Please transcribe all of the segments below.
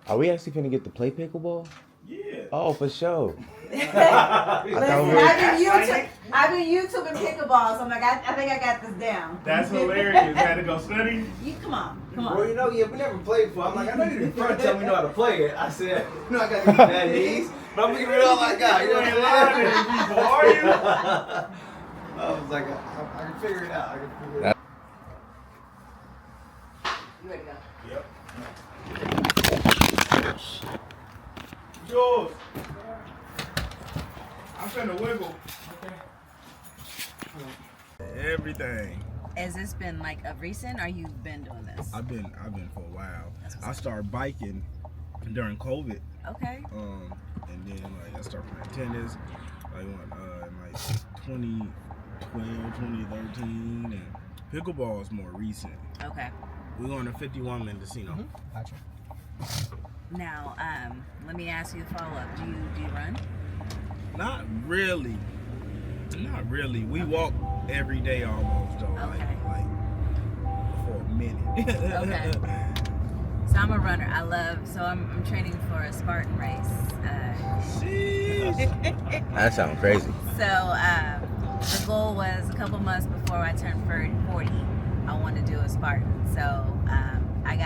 Are we actually finna get to play pickleball? Yeah. Oh, for sure. Listen, I've been YouTubing pickleball, so I'm like, I think I got this down. That's hilarious. Had to go study. You come on. Well, you know, we never played before. I'm like, I know you're in front tell me know how to play it. I said, I got these bad knees, but I'm giving it all I got. You know what I'm saying? Are you? I was like, I can figure it out. You ready to go? Yep. Yours. I'm finna wiggle. Okay. Everything. Has this been like of recent, or you've been doing this? I've been for a while. I started biking during COVID. Okay. And then like I started playing tennis like in like 2012, 2013, and pickleball is more recent. Okay. We're going to 51 Mendocino. Gotcha. Now, let me ask you a follow-up. Do you run? Not really. Not really. We walk every day almost though. Okay. Like for a minute. Okay. So I'm a runner. I'm training for a Spartan race. That sounds crazy. So the goal was a couple months before I turned 40, I wanted to do a Spartan. So I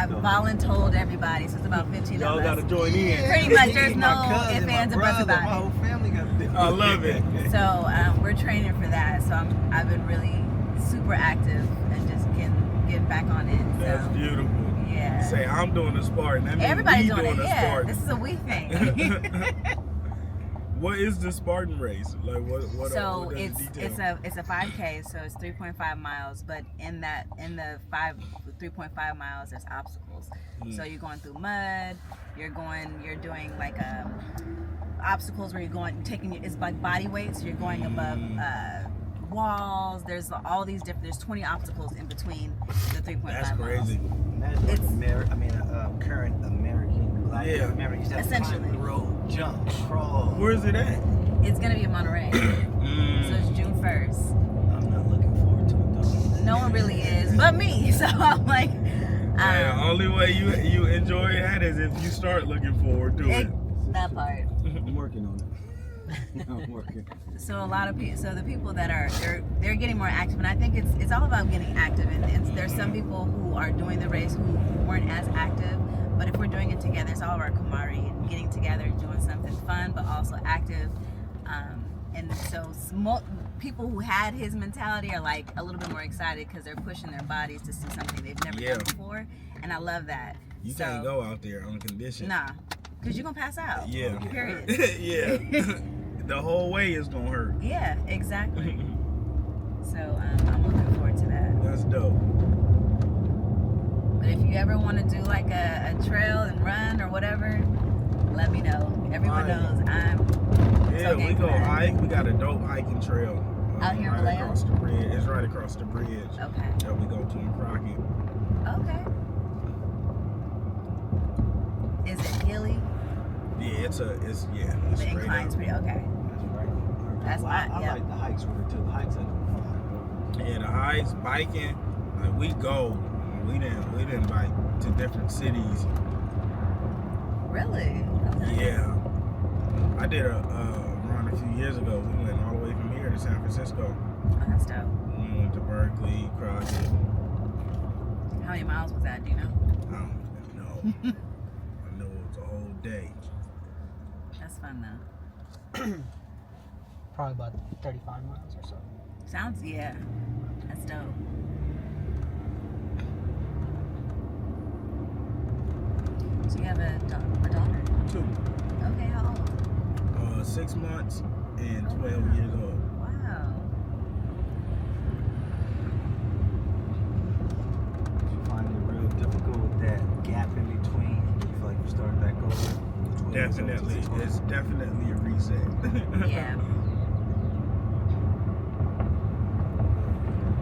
voluntold everybody. So it's about 15 Y'all of us. gotta join in. Pretty much, there's no ifs, ands, or buts about it. My whole family got to do it. I love it. So we're training for that. So I've been really super active and just getting back on it. So. That's beautiful. Yeah. Say I'm doing a Spartan. That means Everybody's we doing it. a Yeah. Spartan. This is a we thing. What is the Spartan race? Like what? So what it's a 5K, so it's 3.5 miles. But in the 3.5 miles, there's obstacles. So you're going through mud. You're doing like obstacles where it's like body weight. So you're going above walls. There's all these different. There's 20 obstacles in between the 3.5 That's miles. crazy. Current American Black American used to have to Essentially. climb the road, jump, crawl. Where's it at? It's gonna be in Monterey. So it's June 1st. I'm not looking forward to it though. No one really is, but me. So I'm like, The only way you enjoy that is if you start looking forward to it. That part. I'm working on it. I'm working. So a lot of people, so the people that are they're getting more active, and I think it's all about getting active. And there's some people who are doing the race who weren't as active, but if we're doing it together, it's all of our camaraderie and getting together and doing something fun, but also active. And so people who had his mentality are like a little bit more excited because they're pushing their bodies to see something they've never done before, and I love that. You can't go out there on condition. Nah, because you're gonna pass out. Yeah. Period. Yeah. The whole way is gonna hurt. Yeah, exactly. So I'm looking forward to that. That's dope. But if you ever want to do like a trail and run or whatever, let me know. Everyone knows Yeah, we go hike. We got a dope hiking trail. Out here in right Vallejo? across the bridge. It's right across the bridge. Okay. That we go to in Crockett. Okay. Is it hilly? Yeah, it's The straight incline's up. pretty okay. That's I not. Yeah. like the hikes with it too. The hikes are fun. Yeah, the hikes, biking, like we go. We didn't bike to different cities. Really? Okay. Yeah. I did a run a few years ago. We went all the way from here to San Francisco. Oh, that's dope. We went to Berkeley, Crockett. How many miles was that? Do you know? I don't know. I know it was a whole day. That's fun though. Probably about 35 miles or so. Sounds That's dope. So you have a daughter? 2. Okay, how old? 6 months and 12 years old. Wow. You find it real difficult with that gap in between. You feel like you started back over. Definitely. It's definitely a reset. Yeah.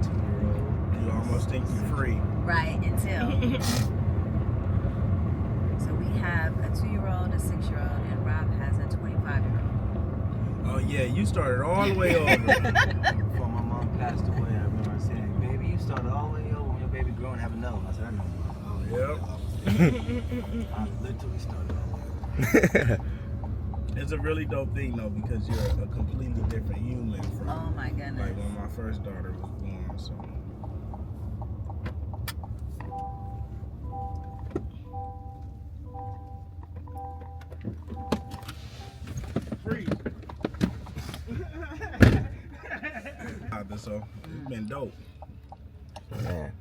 2-year-old. You almost think you're free. Right, until. So we have a 2-year-old, a 6-year-old, and Rob has a 25-year-old. Oh yeah, you started all the way over. Before my mom passed away, I remember saying, "Baby, you started all the way over when your baby grew and have another one." I said, "I know." Yep. I literally started all over. It's a really dope thing though, because you're a completely different human from Oh my goodness. like when my first daughter was born. So freeze. So it's been dope. Man.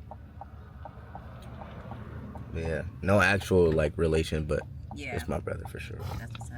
But yeah, no actual like relation, but Yeah. it's my brother for sure. That's what's up.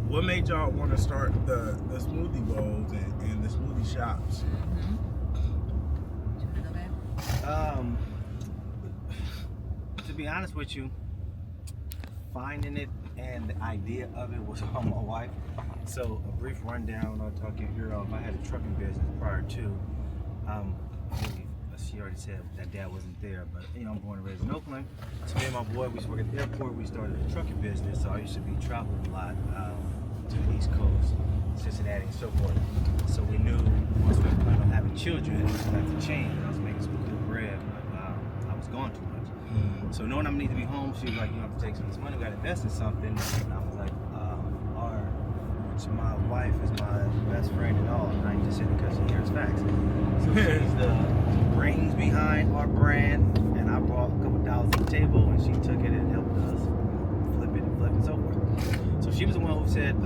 What made y'all want to start the smoothie bowls and the smoothie shops? Mm-hmm. Do you want to go, babe? To be honest with you, finding it and the idea of it was on my wife. So a brief rundown, I'll talk you here. I had a trucking business prior to. She already said that dad wasn't there, but you know, I'm born and raised in Oakland. So me and my boy, we used to work at the airport. We started a trucking business, so I used to be traveling a lot to the East Coast, Cincinnati, and so forth. So we knew once we planned on having children, it was going to have to change. I was making some good bread, but I was gone too much. So knowing I'm going to need to be home, she was like, you have to take some of this money, we got to invest in something. And I was like, which my wife is my best friend and all, and I ain't just saying because she hears facts. So she's the brains behind our brand, and I brought a couple dollars to the table, and she took it and helped us flip it and so forth. So she was the one who said,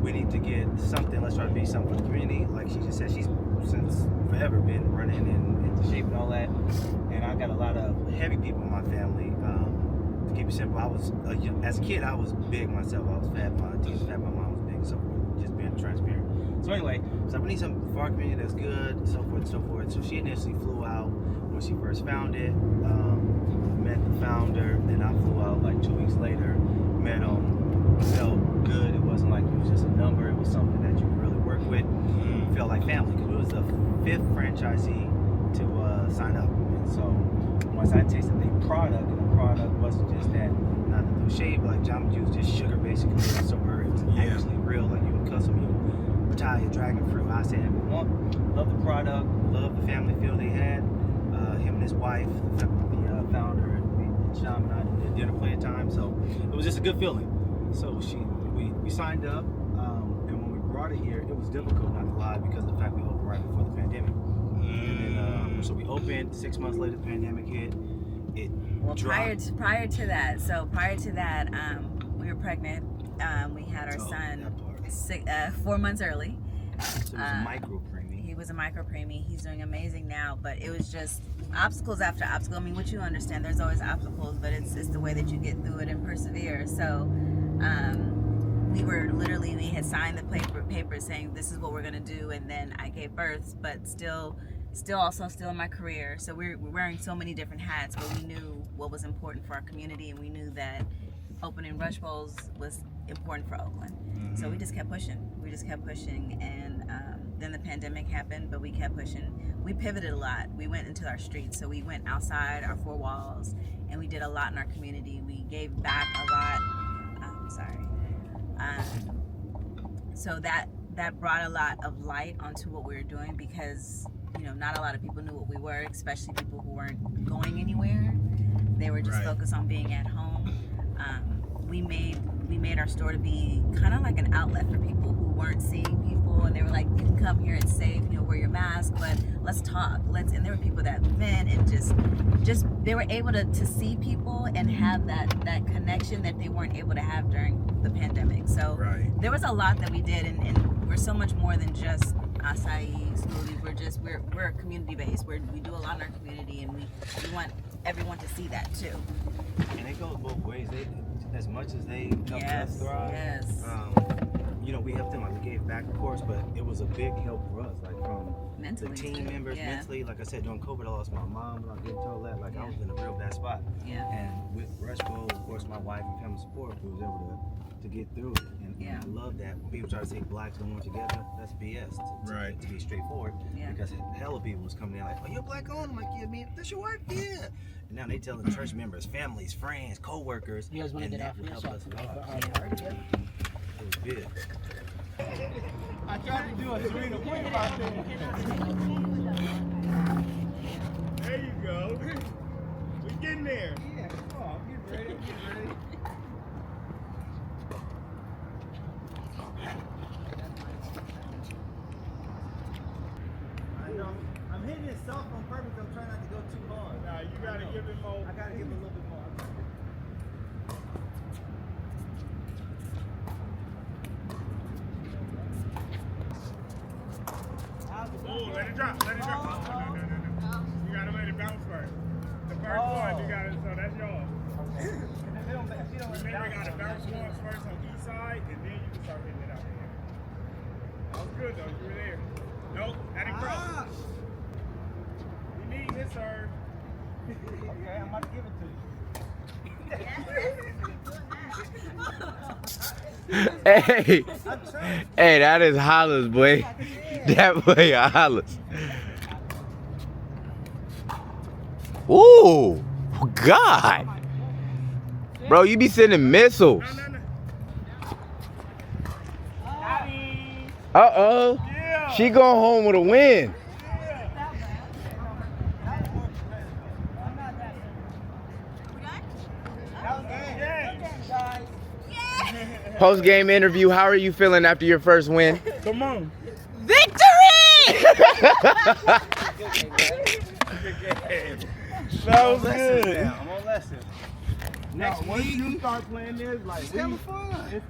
we need to get something, let's try to be something for the community. Like she just said, she's since forever been running and into shape and all that. And I got a lot of heavy people in my family. To keep it simple, I was, as a kid, I was big myself. I was fat, my auntie was fat, my mom was big, and so forth, just being transparent. So anyway, so we need something for our community that's good, so forth and so forth. So she initially flew out when she first found it, met the founder, then I flew out like 2 weeks later, met him, felt good. It wasn't like it was just a number, it was something that you could really work with. Felt like family, because it was the 5th franchisee to sign up. And so once I tasted the product, and the product wasn't just that, not to throw shade, but like Jamba Juice, just sugar basically, so it's actually real, like you can custom you Italian dragon fruit. I said, love the product, love the family feel they had. Him and his wife, the founder, and Sean and I did dinner plenty of time, so it was just a good feeling. So we signed up, and when we brought it here, it was difficult, not to lie, because of the fact we opened right before the pandemic. And then, so we opened, 6 months later, the pandemic hit. Well, prior to that, we were pregnant. We had our son 4 months early. So it was a micro preemie. He was a micro preemie. He's doing amazing now, but it was just obstacles after obstacle. I mean, what you understand, there's always obstacles, but it's the way that you get through it and persevere. So we had signed the paper saying this is what we're gonna do, and then I gave birth, but still in my career. So we're wearing so many different hats, but we knew what was important for our community, and we knew that opening Rush Bowls was important for Oakland. So we just kept pushing. And then the pandemic happened, but we kept pushing. We pivoted a lot. We went into our streets. So we went outside our 4 walls, and we did a lot in our community. We gave back a lot. So that brought a lot of light onto what we were doing, because not a lot of people knew what we were, especially people who weren't going anywhere. They were just focused on being at home. We made our store to be kind of like an outlet for people who weren't seeing people, and they were like, you can come here, it's safe, wear your mask, but let's talk. And there were people that went and just they were able to see people and have that connection that they weren't able to have during the pandemic. So there was a lot that we did, and we're so much more than just acai smoothies. We're community based. We do a lot in our community, and we want everyone to see that too. And it goes both ways. As much as they help us thrive, you know, we helped them. Like we gave back, of course, but it was a big help for us. Like from Mentally, the team too. members, Yeah. mentally. Like I said, during COVID, I lost my mom. When I get told that, like I was in a real bad spot. Yeah. And with Rushville, of course, my wife and family support, we was able to get through it. And Yeah. I love that. When people try to say blacks don't work together, that's BS. Right. To be straightforward. Yeah. Because hella people was coming in like, oh, you're black owned. I'm like, yeah, man, that's your wife, yeah. And now they telling church members, families, friends, co-workers, You guys want to and get that off will here? help So us a lot. yeah. It was big. I tried to do a 3 to 1 out there. There you go. We getting there. Yeah, come on, get ready, get ready. I know. I'm hitting it soft on purpose. I'm trying not to go too hard. Nah, you gotta give it more. I gotta give it a little bit more. Oh, let it drop, let it drop. No. You gotta let it bounce first. The first one, you gotta, so that's yours. Remember, you gotta bounce once first on each side, and then you can start hitting it out here. That was good though, you were there. Nope, that ain't cross. You need his serve. Okay, I'm about to give it to you. Hey, hey, that is hollers, boy. That boy a hollers. Ooh, God. Bro, you be sending missiles. No. Uh-oh. Yeah. She going home with a win. Post-game interview, how are you feeling after your first win? Come on. Victory! That was good. I'm on lesson. Next once you start playing this, like It's hella fun.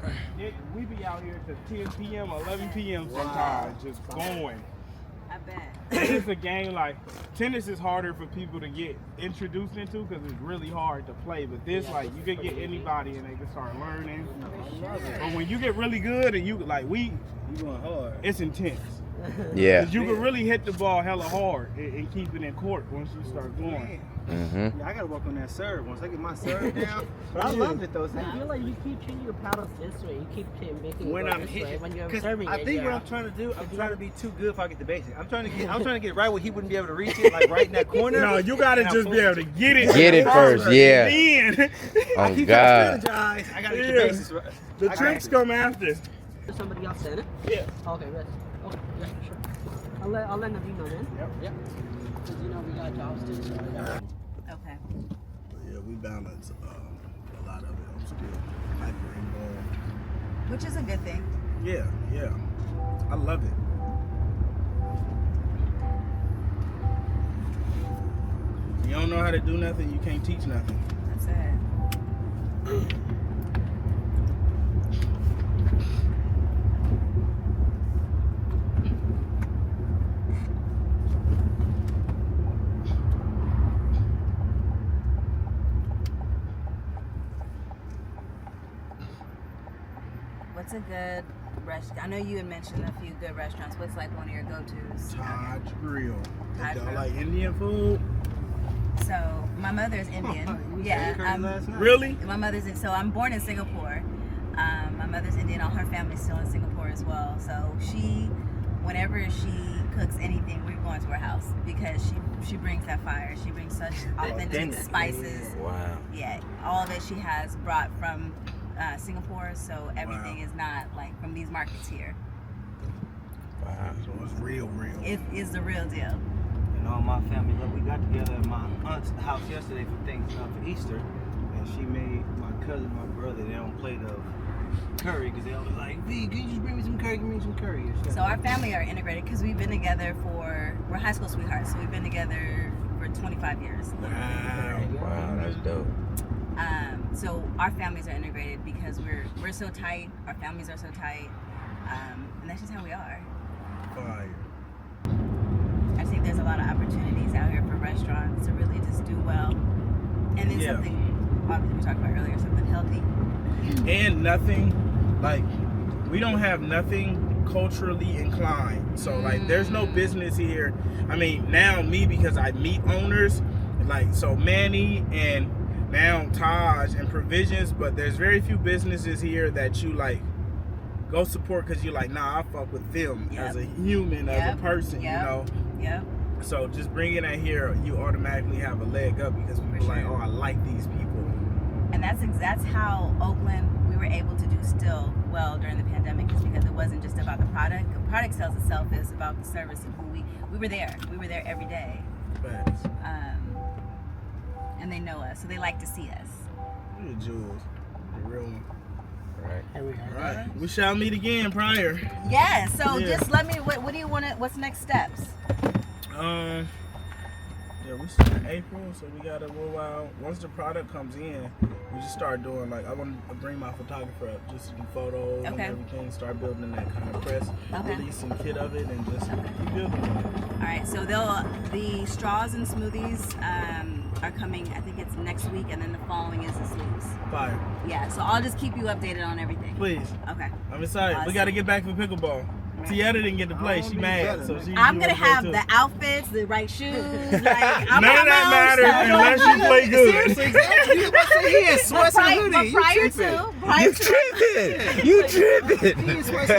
we be out here to 10 p.m. or 11 p.m. sometimes, just going. I bet. It's a game like tennis is harder for people to get introduced into because it's really hard to play. But this, like, you can get anybody and they can start learning. But when you get really good and you like You going hard. it's intense. Yeah. 'Cause you can really hit the ball hella hard and keep it in court once you start going. Mm-hmm. Yeah, I gotta work on that serve. Once I get my serve down, but I love it though. I feel like you keep changing your paddles this way. You keep making When it go I'm this way. hitting, When you're 'cause serving I it, think yeah. what I'm trying to do, I'm trying to be too good if I get the basic. I'm trying to get it right where he wouldn't be able to reach it, like right in that corner. No, you gotta And just I'm be able to get it. Get it first, yeah. Then I Oh, keep God. trying to strategize. I gotta get the Yeah. basics right. the I tricks got come after. Somebody else in it? Yeah. Okay, good. Okay, yeah, sure. I'll let Naveen know then. Yep. Because you know we got jobs too, so yeah. Okay. Yeah, we balance a lot of it. I'm still hyper involved. Which is a good thing. Yeah. I love it. You don't know how to do nothing, you can't teach nothing. That's it. What's a good restaurant? I know you had mentioned a few good restaurants. What's like one of your go-tos? Todd's Grill. Todd's Y'all Grill. like Indian food? So my mother's Indian. Yeah. Really? My mother's so I'm born in Singapore. My mother's Indian. All her family's still in Singapore as well. So whenever she cooks anything, we're going to her house because she brings that fire. She brings such authentic spices. Wow. Yeah, all that she has brought from Singapore. So everything is not like from these markets here. Wow. So it's real. It is the real deal. And all my family, look, we got together at my aunt's house yesterday for Easter, and she made my cousin, my brother, their own plate of curry because they always like, V, can you just bring me some curry? Give me some curry. So our family are integrated because we've been together we're high school sweethearts. So we've been together for 25 years. Wow, that's dope. So our families are integrated because we're so tight. Our families are so tight, and that's just how we are. Fire. I think there's a lot of opportunities out here for restaurants to really just do well, and then something obviously we talked about earlier, something healthy. And nothing like we don't have nothing culturally inclined. So like there's no business here. I mean, now me, because I meet owners, like so Manny and now Taj and Provisions, but there's very few businesses here that you like go support because you're like, nah, I fuck with them as a human, as a person, you know. Yep. So just bringing that here, you automatically have a leg up because people are like, oh, I like these people. And that's how Oakland, we were able to do still well during the pandemic, is because it wasn't just about the product. The product sells itself, is about the service and who we were there. We were there every day. Facts. And they know us, so they like to see us. Look at Jules, the real one. Right. Here we go. All right, we shall meet again prior. Yeah, so just let me, what do you want to, what's next steps? Yeah, we start in April, so we got a little while. Once the product comes in, we just start doing, like, I want to bring my photographer up just to do photos and everything, start building that kind of press, release some kit of it, and just keep building it. All right, so the straws and smoothies are coming, I think it's next week, and then the following is the sleeves. Fire. Yeah, so I'll just keep you updated on everything. Please. Okay. I'm excited. Awesome. We got to get back for pickleball. Tieta didn't get to play. She mad. So I'm going to have the outfits, the right shoes. Like, I'm none of that matters unless you play good. Seriously, exactly. You about to say he had sweats and hoodie. But prior to, You tripping. You tripping. He had sweats